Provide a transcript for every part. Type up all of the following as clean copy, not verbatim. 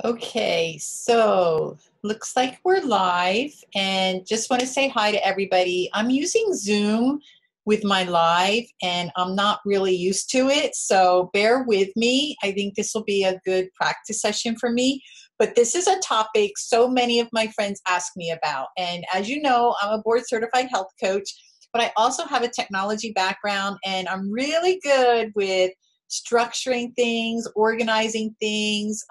Okay, so looks like we're live and just want to say hi to everybody. I'm using Zoom with my live and I'm not really used to it, so bear with me. I think this will be a good practice session for me, but this is a topic so many of my friends ask me about. And as you know, I'm a board certified health coach, but I also have a technology background and I'm really good with structuring things, organizing things,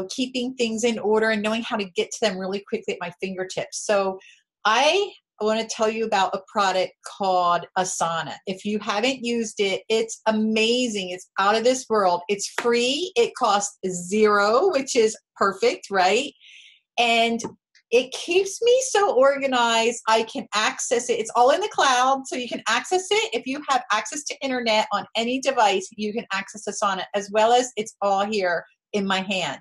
keeping things in order and knowing how to get to them really quickly at my fingertips. So I want to tell you about a product called Asana. If you haven't used it, it's amazing. It's out of this world. It's free. It costs $0, which is perfect, right? And it keeps me so organized. I can access it. It's all in the cloud, so you can access it. If you have access to internet on any device, you can access Asana, as well as it's all here in my hand.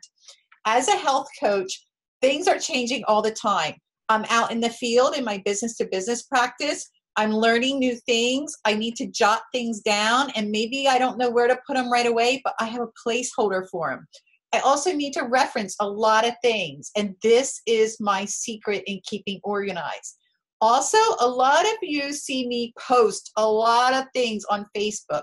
As a health coach, things are changing all the time. I'm out in the field in my business-to-business practice. I'm learning new things. I need to jot things down, and maybe I don't know where to put them right away, but I have a placeholder for them. I also need to reference a lot of things, and this is my secret in keeping organized. Also, a lot of you see me post a lot of things on Facebook,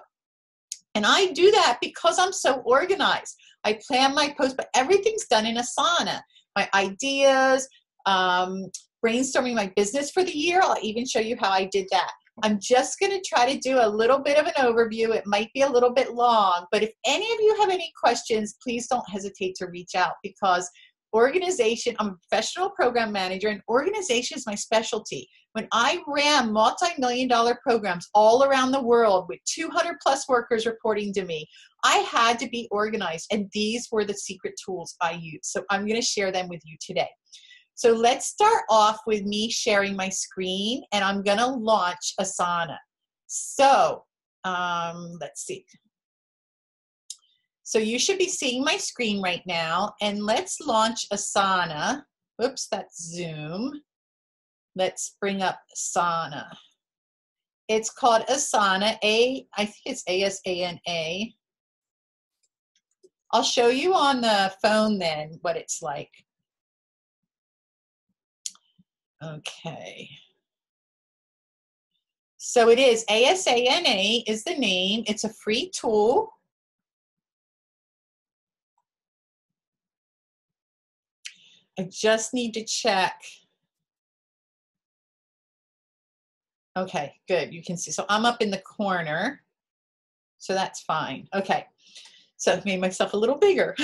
and I do that because I'm so organized. I plan my posts, but everything's done in Asana. My ideas, brainstorming my business for the year, I'll even show you how I did that. I'm just going to try to do a little bit of an overview. It might be a little bit long, but if any of you have any questions, please don't hesitate to reach out, because organization, I'm a professional program manager, and organization is my specialty. When I ran multi-million-dollar programs all around the world with 200 plus workers reporting to me, I had to be organized, and these were the secret tools I used. So I'm going to share them with you today. So let's start off with me sharing my screen, and I'm going to launch Asana. So let's see. So you should be seeing my screen right now, and let's launch Asana. Whoops, that's Zoom. Let's bring up Asana. It's called Asana, I think it's A-S-A-N-A. I'll show you on the phone then what it's like. Okay. So it is Asana is the name. It's a free tool. I just need to check. Okay, good. You can see. So I'm up in the corner. So that's fine. Okay. So I've made myself a little bigger.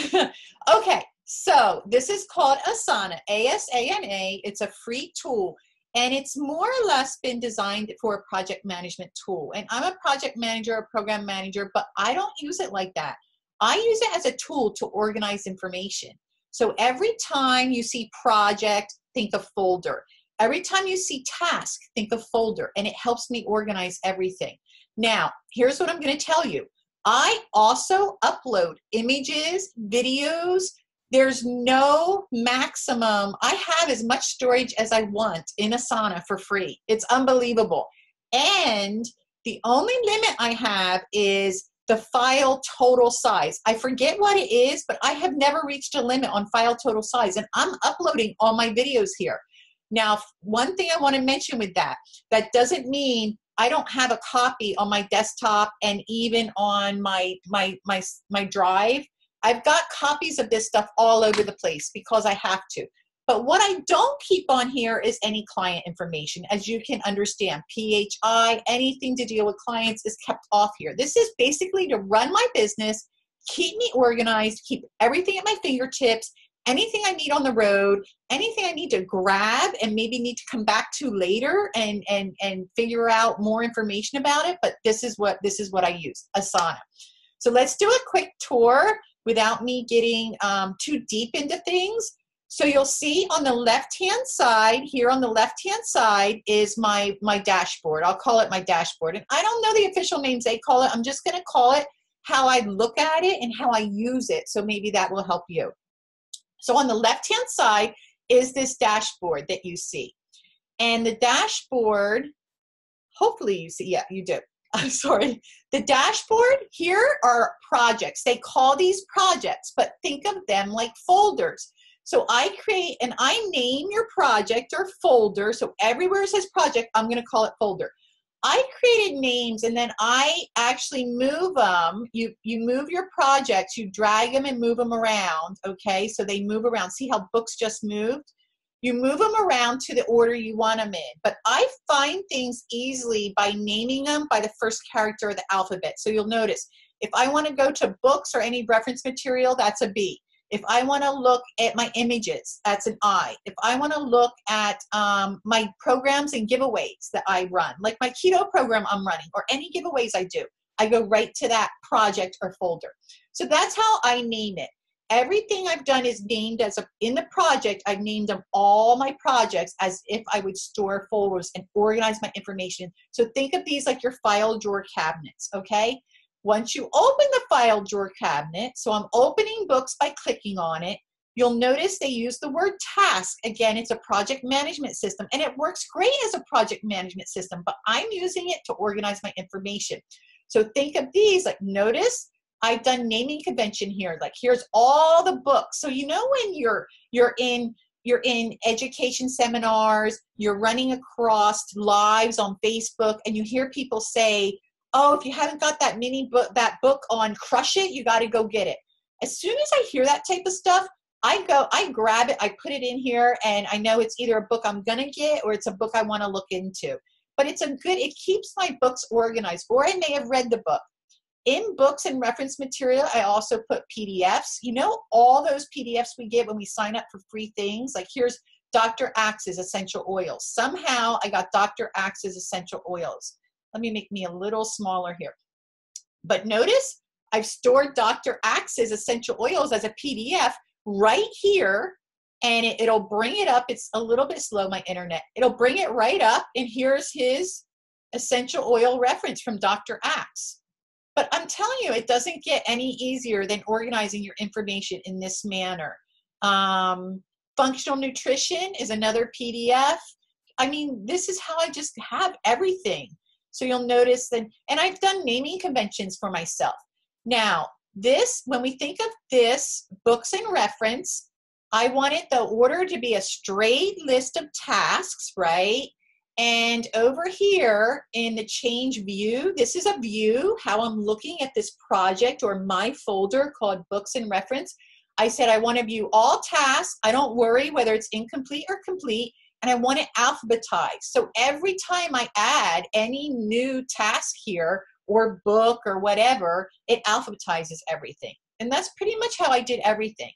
Okay. So this is called Asana, A-S-A-N-A. It's a free tool, and it's more or less been designed for a project management tool. And I'm a project manager, a program manager, but I don't use it like that. I use it as a tool to organize information. So every time you see project, think of folder. Every time you see task, think of folder, and it helps me organize everything. Now, here's what I'm going to tell you. I also upload images, videos. There's no maximum. I have as much storage as I want in Asana for free. It's unbelievable. And the only limit I have is the file total size. I forget what it is, but I have never reached a limit on file total size, and I'm uploading all my videos here. Now, one thing I want to mention with that doesn't mean I don't have a copy on my desktop and even on my drive. I've got copies of this stuff all over the place because I have to. But what I don't keep on here is any client information. As you can understand, PHI, anything to deal with clients is kept off here. This is basically to run my business, keep me organized, keep everything at my fingertips, anything I need on the road, anything I need to grab and maybe need to come back to later and figure out more information about it. But this is what I use, Asana. So let's do a quick tour without me getting too deep into things. So you'll see on the left-hand side, here on the left-hand side is my dashboard. I'll call it my dashboard. And I don't know the official names they call it. I'm just going to call it how I look at it and how I use it. So maybe that will help you. So on the left-hand side is this dashboard that you see. And the dashboard, hopefully you see, yeah, you do. I'm sorry, the dashboard, here are projects. They call these projects, but think of them like folders. So I create and I name your project or folder. So everywhere it says project, I'm going to call it folder. I created names and then I actually move them. You move your projects, you drag them and move them around, okay? So they move around. See how books just moved? You move them around to the order you want them in. But I find things easily by naming them by the first character of the alphabet. So you'll notice, if I want to go to books or any reference material, that's a B. If I want to look at my images, that's an I. If I want to look at my programs and giveaways that I run, like my keto program I'm running, or any giveaways I do, I go right to that project or folder. So that's how I name it. Everything I've done is named as in the project, I've named them all my projects as if I would store folders and organize my information. So think of these like your file drawer cabinets, okay? Once you open the file drawer cabinet, so I'm opening books by clicking on it, you'll notice they use the word task. Again, it's a project management system, and it works great as a project management system, but I'm using it to organize my information. So think of these, like notice I've done naming convention here. Like here's all the books. So you know when you're in education seminars, you're running across lives on Facebook, and you hear people say, oh, if you haven't got that that book on Crush It, you got to go get it. As soon as I hear that type of stuff, I grab it, I put it in here, and I know it's either a book I'm going to get or it's a book I want to look into. But it keeps my books organized, or I may have read the book. In books and reference material, I also put PDFs. You know, all those PDFs we get when we sign up for free things, like here's Dr. Axe's essential oils. Somehow I got Dr. Axe's essential oils. Let me make me a little smaller here. But notice I've stored Dr. Axe's essential oils as a PDF right here, and it'll bring it up. It's a little bit slow, my internet. It'll bring it right up, and here's his essential oil reference from Dr. Axe. But I'm telling you, it doesn't get any easier than organizing your information in this manner. Functional nutrition is another PDF. I mean, this is how I just have everything. So you'll notice that, and I've done naming conventions for myself. Now, when we think of this, books and reference, I wanted the order to be a straight list of tasks, right? And over here in the change view, this is a view, how I'm looking at this project or my folder called books and reference. I said I want to view all tasks. I don't worry whether it's incomplete or complete, and I want it alphabetized. So every time I add any new task here or book or whatever, it alphabetizes everything. And that's pretty much how I did everything.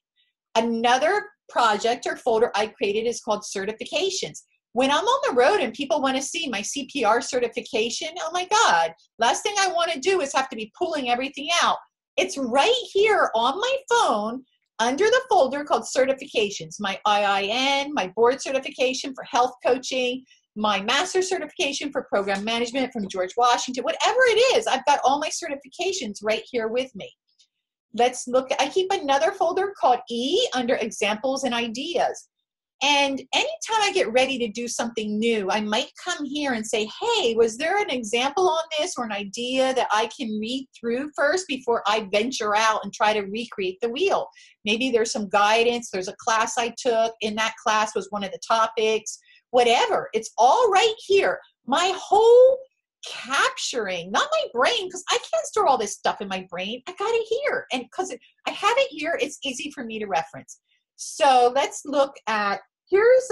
Another project or folder I created is called certifications. When I'm on the road and people want to see my CPR certification, oh my God, last thing I want to do is have to be pulling everything out. It's right here on my phone under the folder called certifications, my IIN, my board certification for health coaching, my master certification for program management from George Washington, whatever it is, I've got all my certifications right here with me. Let's look, I keep another folder called E under examples and ideas. And anytime I get ready to do something new, I might come here and say, hey, was there an example on this or an idea that I can read through first before I venture out and try to recreate the wheel? Maybe there's some guidance. There's a class I took. In that class was one of the topics, whatever. It's all right here. My whole capturing, not my brain, because I can't store all this stuff in my brain. I got it here. And because I have it here, it's easy for me to reference. So let's look at, here's,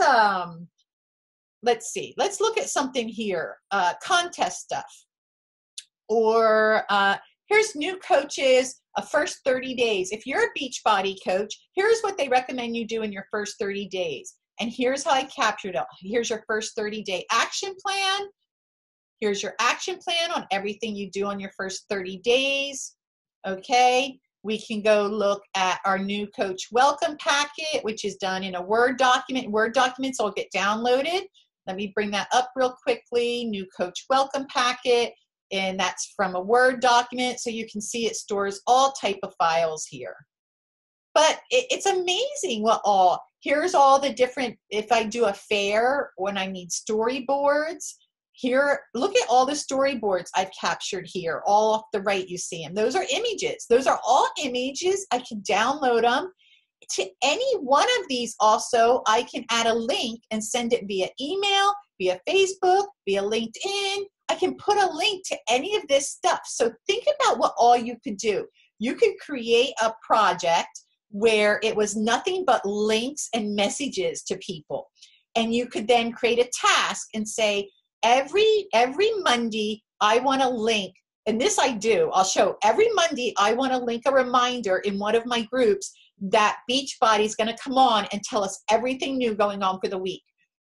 let's see, let's look at something here, contest stuff. Or here's new coaches, a first 30 days. If you're a Beachbody coach, here's what they recommend you do in your first 30 days. And here's how I captured it. Here's your first 30-day action plan. Here's your action plan on everything you do on your first 30 days. Okay. We can go look at our new coach welcome packet, which is done in a Word document. Word documents all get downloaded. Let me bring that up real quickly. New coach welcome packet, and that's from a Word document. So you can see it stores all type of files here. But it's amazing what here's all the different, if I do a fair, when I need storyboards, Here, look at all the storyboards I've captured here. All off the right, you see them. Those are images. Those are all images. I can download them. To any one of these also, I can add a link and send it via email, via Facebook, via LinkedIn. I can put a link to any of this stuff. So think about what all you could do. You could create a project where it was nothing but links and messages to people. And you could then create a task and say, every Monday, I want to link, and this I do. I'll show every Monday, I want to link a reminder in one of my groups that Beachbody is going to come on and tell us everything new going on for the week.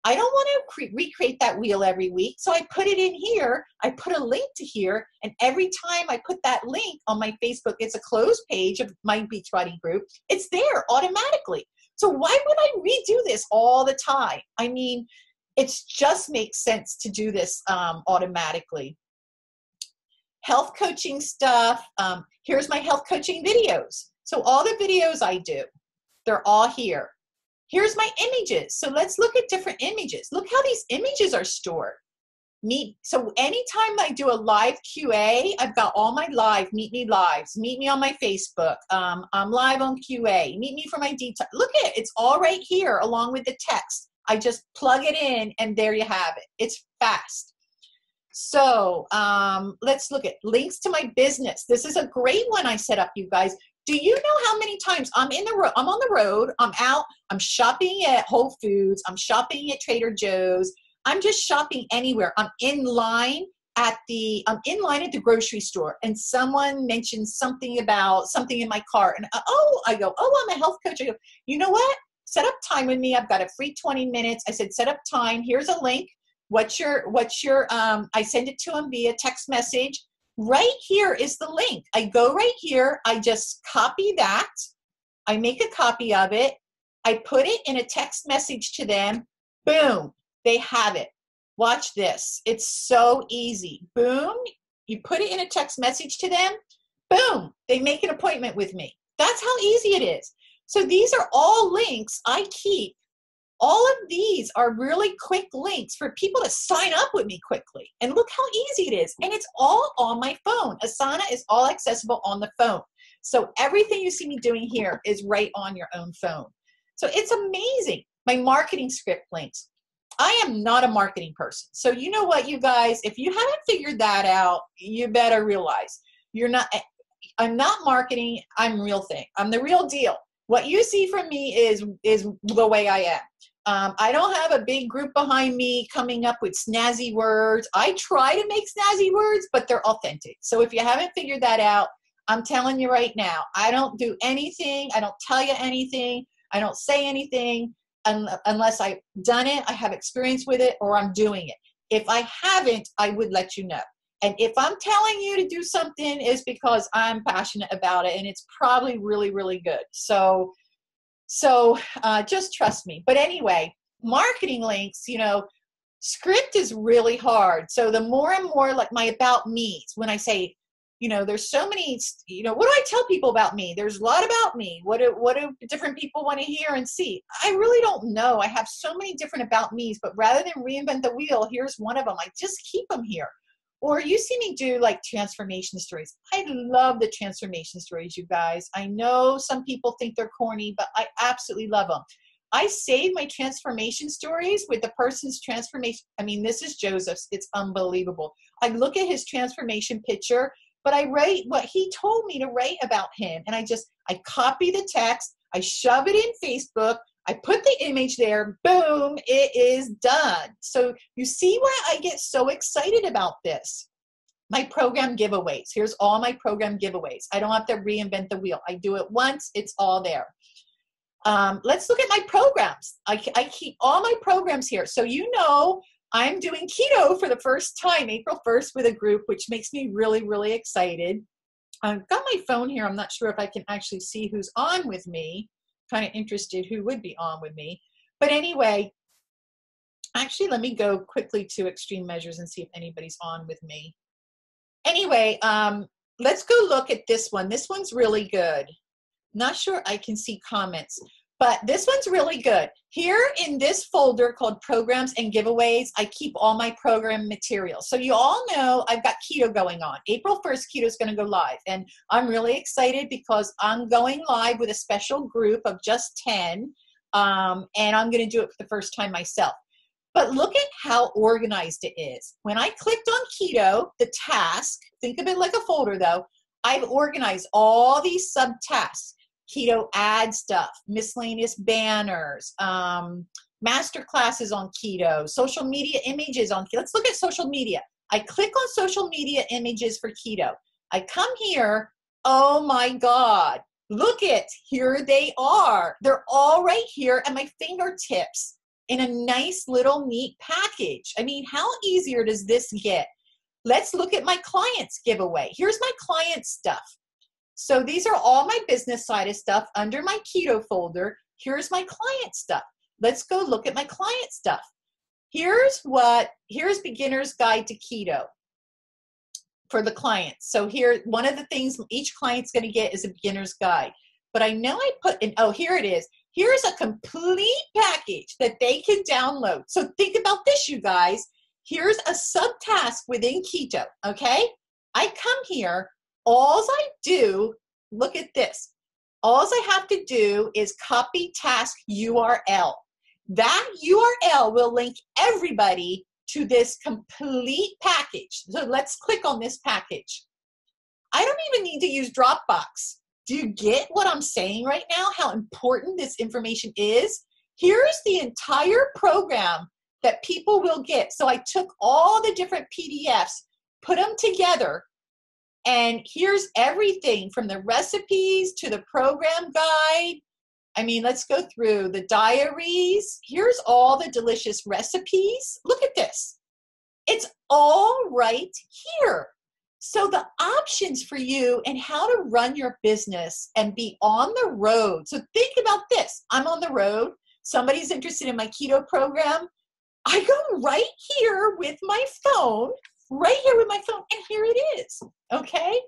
I don't want to recreate that wheel every week, so I put it in here. I put a link to here, and every time I put that link on my Facebook, it's a closed page of my Beachbody group. It's there automatically. So why would I redo this all the time? I mean, it just makes sense to do this automatically. Health coaching stuff. Here's my health coaching videos. So all the videos I do, they're all here. Here's my images. So let's look at different images. Look how these images are stored. So anytime I do a live QA, I've got all my live, meet me lives, meet me on my Facebook. I'm live on QA, meet me for my detox. Look at it, it's all right here along with the text. I just plug it in and there you have it. It's fast. So let's look at links to my business. This is a great one I set up, you guys. Do you know how many times I'm on the road, I'm out, I'm shopping at Whole Foods, I'm shopping at Trader Joe's, I'm just shopping anywhere. I'm in line at the grocery store, and someone mentions something about something in my cart, and I go, I'm a health coach. I go, you know what? Set up time with me. I've got a free 20 minutes. I said, set up time. Here's a link. What's your I send it to them via text message. Right here is the link. I go right here. I just copy that. I make a copy of it. I put it in a text message to them. Boom. They have it. Watch this. It's so easy. Boom. You put it in a text message to them. Boom. They make an appointment with me. That's how easy it is. So these are all links I keep. All of these are really quick links for people to sign up with me quickly. And look how easy it is. And it's all on my phone. Asana is all accessible on the phone. So everything you see me doing here is right on your own phone. So it's amazing. My marketing script links. I am not a marketing person. So you know what, you guys, if you haven't figured that out, you better realize I'm not marketing. I'm real thing. I'm the real deal. What you see from me is the way I am. I don't have a big group behind me coming up with snazzy words. I try to make snazzy words, but they're authentic. So if you haven't figured that out, I'm telling you right now, I don't do anything. I don't tell you anything. I don't say anything unless I've done it, I have experience with it, or I'm doing it. If I haven't, I would let you know. And if I'm telling you to do something, it's because I'm passionate about it, and it's probably really, really good. So just trust me. But anyway, marketing links, script is really hard. So the more and more, like my about me's, when I say, there's so many, what do I tell people about me? There's a lot about me. What do different people want to hear and see? I really don't know. I have so many different about me's, but rather than reinvent the wheel, here's one of them. I just keep them here. Or you see me do like transformation stories. I love the transformation stories, you guys. I know some people think they're corny, but I absolutely love them. I save my transformation stories with the person's transformation. I mean, this is Joseph's. It's unbelievable. I look at his transformation picture, but I write what he told me to write about him. And I copy the text, I shove it in Facebook, I put the image there, boom, it is done. So you see why I get so excited about this. My program giveaways. Here's all my program giveaways. I don't have to reinvent the wheel. I do it once, it's all there. Let's look at my programs. I keep all my programs here. So I'm doing keto for the first time, April 1st, with a group, which makes me really, really excited. I've got my phone here. I'm not sure if I can actually see who's on with me. Kind of interested who would be on with me. But anyway, actually, let me go quickly to Xtreme-Measures and see if anybody's on with me. Anyway, let's go look at this one. This one's really good. Not sure I can see comments. But this one's really good. Here in this folder called Programs and Giveaways, I keep all my program materials. So you all know I've got keto going on. April 1st, keto is going to go live. And I'm really excited because I'm going live with a special group of just 10. And I'm going to do it for the first time myself. But look at how organized it is. When I clicked on keto, the task, think of it like a folder though, I've organized all these subtasks. Keto ad stuff, miscellaneous banners, master classes on keto, social media images on keto. Let's look at social media. I click on social media images for keto. I come here. Oh my God. Look it. Here they are. They're all right here at my fingertips in a nice little neat package. I mean, how easier does this get? Let's look at my clients giveaway. Here's my client stuff. So these are all my business side of stuff under my keto folder. Here's my client stuff. Let's go look at my client stuff. Here's Beginner's Guide to Keto for the clients. So here, one of the things each client's going to get is a beginner's guide. But I know I put in, oh, here it is. Here's a complete package that they can download. So think about this, you guys. Here's a subtask within keto, okay? I come here. All I do, look at this. All I have to do is copy task URL. That URL will link everybody to this complete package. So let's click on this package. I don't even need to use Dropbox. Do you get what I'm saying right now? How important this information is? Here's the entire program that people will get. So I took all the different PDFs, put them together, and here's everything from the recipes to the program guide. I mean, let's go through the diaries. Here's all the delicious recipes. Look at this. It's all right here. So the options for you and how to run your business and be on the road. So think about this. I'm on the road. Somebody's interested in my keto program. I go right here with my phone, and here it is, okay?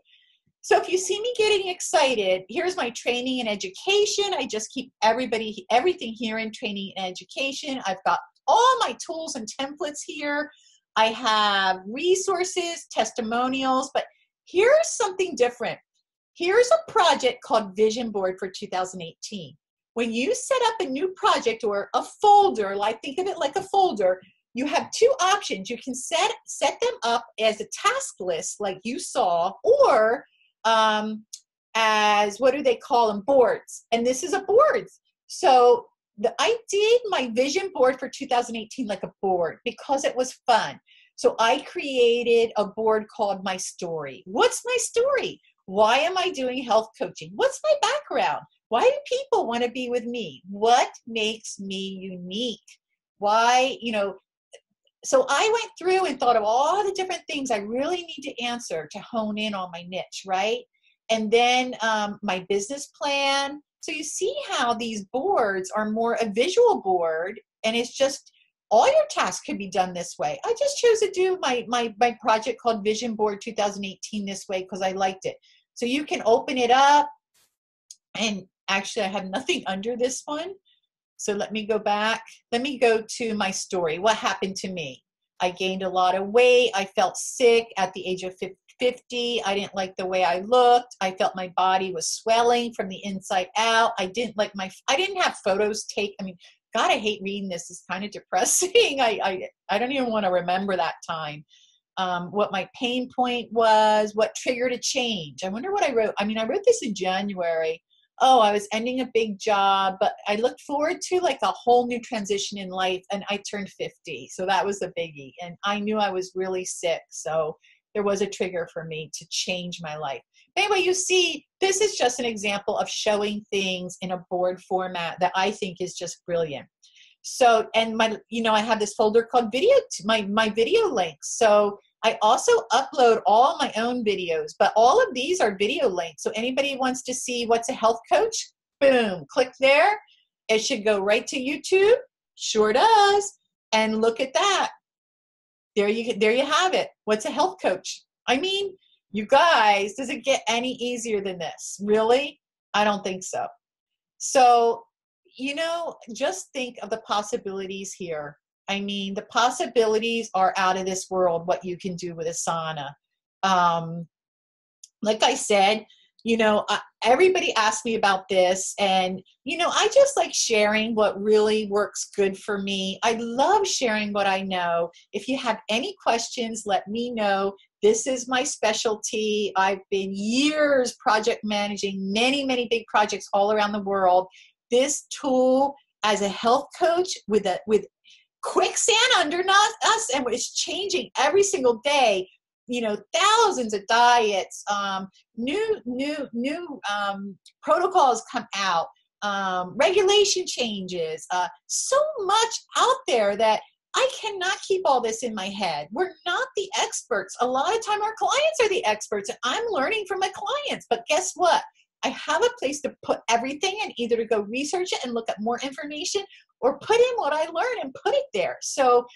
So if you see me getting excited, here's my training and education. I just keep everything here in training and education. I've got all my tools and templates here. I have resources, testimonials, but here's something different. Here's a project called Vision Board for 2018. When you set up a new project or a folder, like think of it like a folder, you have two options. You can set them up as a task list like you saw, or as, what do they call them, boards. And this is a board. So I did my vision board for 2018 like a board because it was fun. So I created a board called My Story. What's my story? Why am I doing health coaching? What's my background? Why do people want to be with me? What makes me unique? Why, so I went through and thought of all the different things I really need to answer to hone in on my niche, right? And then my business plan. So you see how these boards are more a visual board, and it's just all your tasks can be done this way. I just chose to do my project called Vision Board 2018 this way because I liked it. So you can open it up, and actually I have nothing under this one. So let me go back. Let me go to my story. What happened to me? I gained a lot of weight. I felt sick at the age of 50. I didn't like the way I looked. I felt my body was swelling from the inside out. I didn't have photos taken. I mean, God, I hate reading this. It's kind of depressing. I don't even want to remember that time. What my pain point was, what triggered a change. I wonder what I wrote. I mean, I wrote this in January. Oh, I was ending a big job, but I looked forward to like a whole new transition in life, and I turned 50. So that was a biggie. And I knew I was really sick. So there was a trigger for me to change my life. Anyway, you see, this is just an example of showing things in a board format that I think is just brilliant. So, and I have this folder called video, my video links. So I also upload all my own videos, but all of these are video links. So anybody wants to see what's a health coach, boom, click there. It should go right to YouTube. Sure does. And look at that. There you have it. What's a health coach? I mean, you guys, does it get any easier than this? Really? I don't think so. So you know, just think of the possibilities here. I mean, the possibilities are out of this world, what you can do with Asana. Like I said, you know, everybody asked me about this, and, you know, I just like sharing what really works good for me. I love sharing what I know. If you have any questions, let me know. This is my specialty. I've been years project managing many, many big projects all around the world. This tool as a health coach with quicksand under us, and it's changing every single day. You know, thousands of diets, new protocols come out, regulation changes, so much out there that I cannot keep all this in my head. We're not the experts. A lot of time our clients are the experts, and I'm learning from my clients. But guess what? I have a place to put everything and either to go research it and look at more information or put in what I learned and put it there. So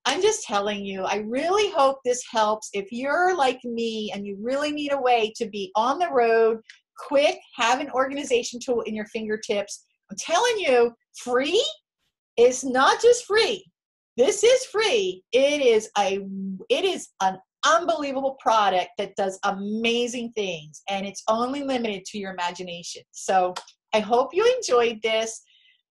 I'm just telling you, I really hope this helps. If you're like me and you really need a way to be on the road, quick, have an organization tool in your fingertips, I'm telling you, free is not just free. This is free. It is an unbelievable product that does amazing things, and it's only limited to your imagination. So I hope you enjoyed this.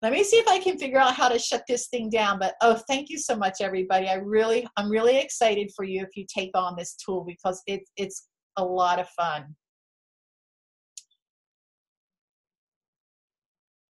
Let me see if I can figure out how to shut this thing down. But oh, thank you so much, everybody. I'm really excited for you if you take on this tool, because it's a lot of fun.